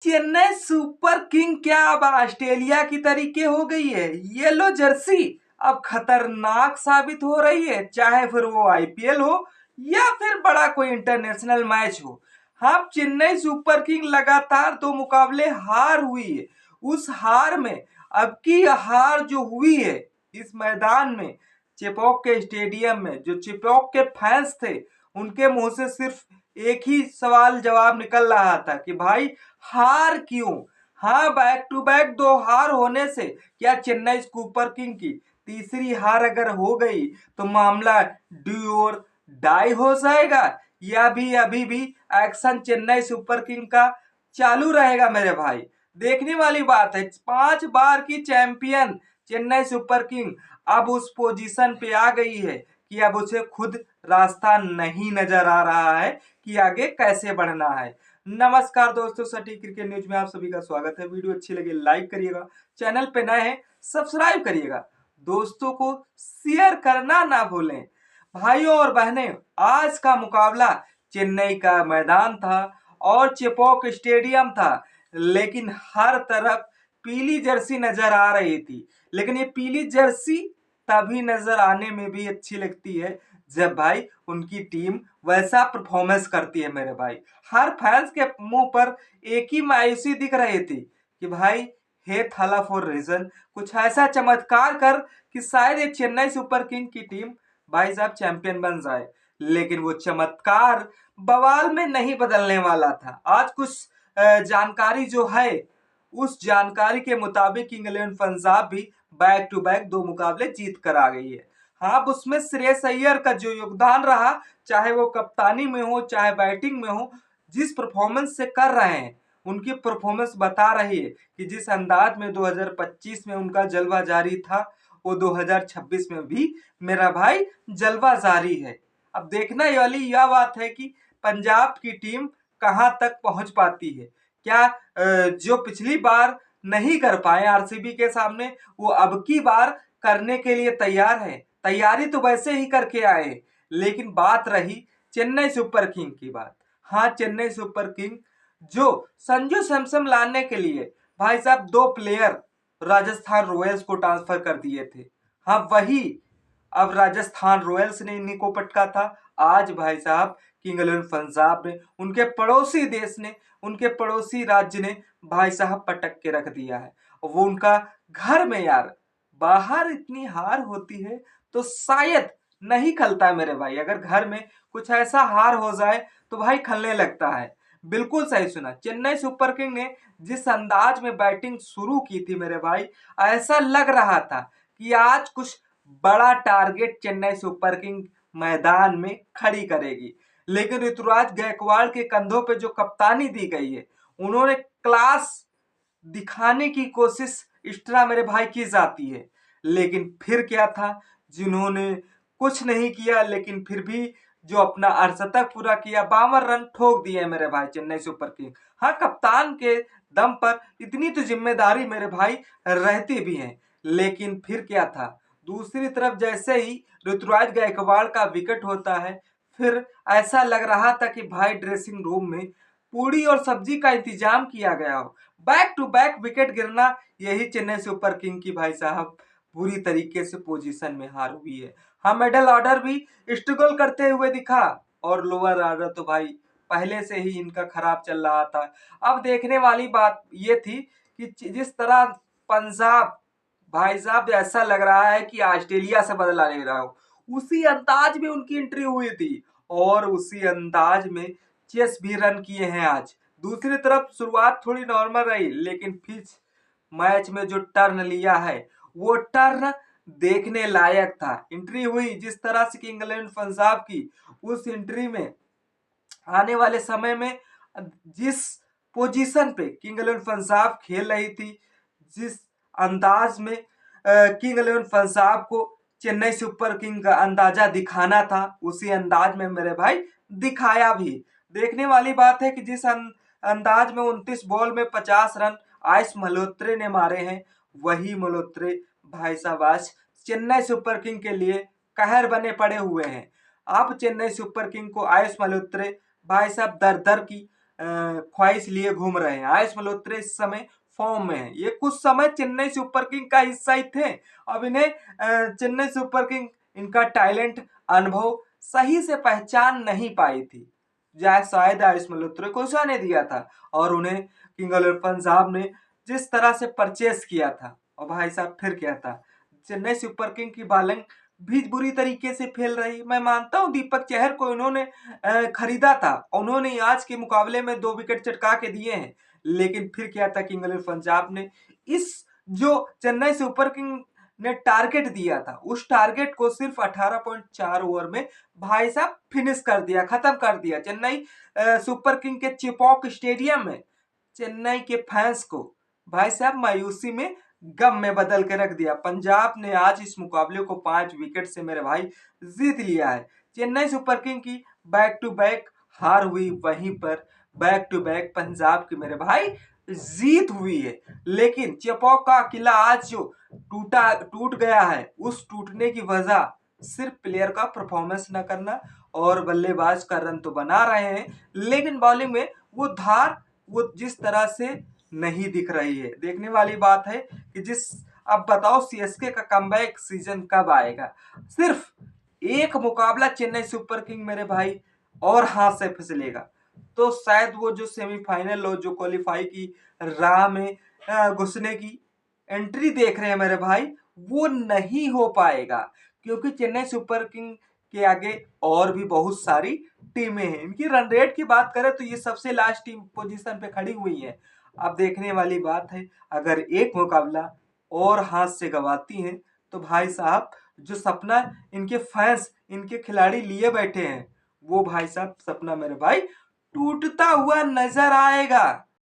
Chennai super king क्या अब Australia की तरीके हो गई है। येलो जर्सी अब खतरनाक साबित हो रही है, चाहे फिर वो आईपीएल हो या फिर बड़ा कोई इंटरनेशनल मैच हो। हाँ, चेन्नई सुपर किंग लगातार 2 मुकाबले हार हुई है। उस हार में अब की हार जो हुई है इस मैदान में, चेपॉक के स्टेडियम में, जो चेपॉक के फैंस थे उनके मुंह से सिर्फ एक ही सवाल जवाब निकल रहा था कि भाई हार क्यों। हाँ, बैक टू बैक 2 हार होने से क्या चेन्नई सुपर किंग की तीसरी हार अगर हो गई तो मामला डू और डाई हो जाएगा, या भी अभी भी एक्शन चेन्नई सुपर किंग का चालू रहेगा। मेरे भाई, देखने वाली बात है। 5 बार की चैंपियन चेन्नई सुपर किंग अब उस पोजीशन पे आ गई है कि अब उसे खुद रास्ता नहीं नजर आ रहा है कि आगे कैसे बढ़ना है। नमस्कार दोस्तों, सटीक क्रिकेट न्यूज में आप सभी का स्वागत है। वीडियो अच्छी लगे लाइक करिएगा, चैनल पे नए हैं सब्सक्राइब करिएगा, दोस्तों को शेयर करना ना भूलें। भाइयों और बहनें, आज का मुकाबला चेन्नई का मैदान था और चेपॉक स्टेडियम था, लेकिन हर तरफ पीली जर्सी नजर आ रही थी। लेकिन ये पीली जर्सी तभी नजर आने में भी अच्छी लगती है जब भाई उनकी टीम वैसा परफॉर्मेंस करती है। मेरे भाई, हर फैंस के मुंह पर एक ही मायूसी दिख रही थी कि भाई हे थाला फॉर रीजन, कुछ ऐसा चमत्कार कर कि शायद ये चेन्नई सुपर किंग की टीम भाई साहब चैंपियन बन जाए। लेकिन वो चमत्कार बवाल में नहीं बदलने वाला था। आज कुछ जानकारी जो है, उस जानकारी के मुताबिक किंग इलेवन पंजाब भी बैक टू बैक 2 मुकाबले जीत कर आ गई है। हाँ, उसमें श्रेयस अय्यर का जो योगदान रहा, चाहे वो कप्तानी में हो चाहे बैटिंग में हो, जिस परफॉर्मेंस से कर रहे हैं, उनकी परफॉर्मेंस बता रही है कि जिस अंदाज में 2025 में उनका जलवा जारी था, वो 2026 में भी मेरा भाई जलवा जारी है। अब देखना वाली यह बात है कि पंजाब की टीम कहां तक पहुंच पाती है। क्या जो पिछली बार नहीं कर पाए आरसीबी के सामने, वो अब की बार करने के लिए तैयार है। तैयारी तो वैसे ही करके आए, लेकिन बात रही चेन्नई सुपर किंग की बात। हाँ, चेन्नई सुपर किंग जो संजू सैमसन लाने के लिए भाई साहब 2 प्लेयर राजस्थान रॉयल्स को ट्रांसफर कर दिए थे। हाँ, वही अब राजस्थान रॉयल्स ने इन्हीं को पटका था। आज भाई साहब किंग इलेवन पंजाब ने, उनके पड़ोसी देश ने, उनके पड़ोसी राज्य ने भाई साहब पटक के रख दिया है। वो उनका घर में यार, बाहर इतनी हार होती है तो शायद नहीं खलता मेरे भाई। अगर घर में कुछ ऐसा हार हो जाए तो भाई खलने लगता है। बिल्कुल सही सुना, चेन्नई सुपर किंग ने जिस अंदाज में बैटिंग शुरू की थी मेरे भाई, ऐसा लग रहा था कि आज कुछ बड़ा टारगेट चेन्नई सुपर किंग मैदान में खड़ी करेगी। लेकिन ऋतुराज गायकवाड़ के कंधों पे जो कप्तानी दी गई है, उन्होंने क्लास दिखाने की कोशिश इस तरह मेरे भाई की जाती है। लेकिन फिर क्या था, जिन्होंने कुछ नहीं किया लेकिन फिर भी जो अपना अर्धशतक पूरा किया, 52 रन ठोक दिए मेरे भाई चेन्नई सुपर किंग। हाँ, कप्तान के दम पर इतनी तो जिम्मेदारी मेरे भाई रहती भी है। लेकिन फिर क्या था, दूसरी तरफ जैसे ही ऋतुराज गायकवाड़ का विकेट होता है, फिर ऐसा लग रहा था कि भाई ड्रेसिंग रूम में पूड़ी और सब्जी का इंतजाम किया गया हो। बैक टू बैक विकेट गिरना, यही चेन्नई सुपर किंग की भाई साहब बुरी तरीके से पोजीशन में हार हुई है। हाँ, मिडिल ऑर्डर भी स्ट्रगल करते हुए दिखा और लोअर ऑर्डर तो भाई पहले से ही इनका खराब चल रहा था। अब देखने वाली बात ये थी कि जिस तरह पंजाब भाई साहब ऐसा लग रहा है कि ऑस्ट्रेलिया से बदला ले रहा हो, उसी अंदाज में उनकी एंट्री हुई थी और उसी अंदाज में चेस भी रन किए हैं आज। दूसरी तरफ शुरुआत थोड़ी नॉर्मल रही, लेकिन पिच मैच में जो टर्न लिया है, वो टर्न देखने लायक था। एंट्री हुई जिस तरह से किंग इलेवन पंजाब की, उस एंट्री में आने वाले समय में जिस पोजीशन पे किंग इलेवन पंजाब खेल रही थी, जिस अंदाज में किंग इलेवन पंजाब को चेन्नई सुपर किंग का अंदाजा दिखाना था, उसी अंदाज में मेरे भाई दिखाया भी। देखने वाली बात है कि जिस अंदाज में 29 बॉल में 50 रन आयुष मल्होत्रा ने मारे हैं, वही मल्होत्रा भाई साहब आज चेन्नई सुपर किंग के लिए कहर बने पड़े हुए हैं। अब चेन्नई सुपर किंग को आयुष मल्होत्रा भाई साहब दर दर की ख्वाहिश लिए घूम रहे हैं। आयुष मल्होत्रा इस समय फॉर्म में है। ये कुछ समय चेन्नई सुपर किंग का हिस्सा ही थे। अब इन्हें चेन्नई सुपर किंग इनका टैलेंट, अनुभव सही से पहचान नहीं पाई थी। शायद आयुष मल्होत्रा को जाने दिया था और उन्हें किंग पंजाब ने जिस तरह से परचेस किया था, और भाई साहब फिर क्या था, चेन्नई सुपर किंग की बॉलिंग भी बुरी तरीके से फेल रही। मैं मानता हूं दीपक चहर को इन्होंने खरीदा था, उन्होंने आज के मुकाबले में 2 विकेट चटका के दिए हैं, लेकिन फिर क्या था, किंग पंजाब ने इस जो चेन्नई सुपर किंग ने टारगेट दिया था, उस टारगेट को सिर्फ 18.4 ओवर में भाई साहब फिनिश कर दिया, खत्म कर दिया। चेन्नई सुपर किंग के चिपॉक स्टेडियम में चेन्नई के फैंस को भाई साहब मायूसी में, गम में बदल के रख दिया। पंजाब ने आज इस मुकाबले को 5 विकेट से मेरे भाई जीत लिया है। चेन्नई सुपर किंग की बैक टू बैक हार हुई, वहीं पर बैक टू बैक पंजाब की मेरे भाई जीत हुई है। लेकिन चेपॉक का किला आज जो टूट गया है, उस टूटने की वजह सिर्फ प्लेयर का परफॉर्मेंस न करना और बल्लेबाज का रन तो बना रहे हैं, लेकिन बॉलिंग में वो धार वो जिस तरह से नहीं दिख रही है। देखने वाली बात है कि अब बताओ सीएसके का कमबैक सीजन कब आएगा। सिर्फ एक मुकाबला चेन्नई सुपर किंग मेरे भाई और हाथ से फिसलेगा तो शायद वो जो सेमीफाइनल और जो क्वालिफाई की राह में घुसने की एंट्री देख रहे हैं मेरे भाई, वो नहीं हो पाएगा, क्योंकि चेन्नई सुपर किंग के आगे और भी बहुत सारी टीमें हैं। इनकी रन रेट की बात करें तो ये सबसे लास्ट टीम पोजीशन पे खड़ी हुई है। अब देखने वाली बात है, अगर एक मुकाबला और हाथ से गंवाती हैं तो भाई साहब जो सपना इनके फैंस, इनके खिलाड़ी लिए बैठे हैं, वो भाई साहब सपना मेरे भाई टूटता हुआ नजर आएगा।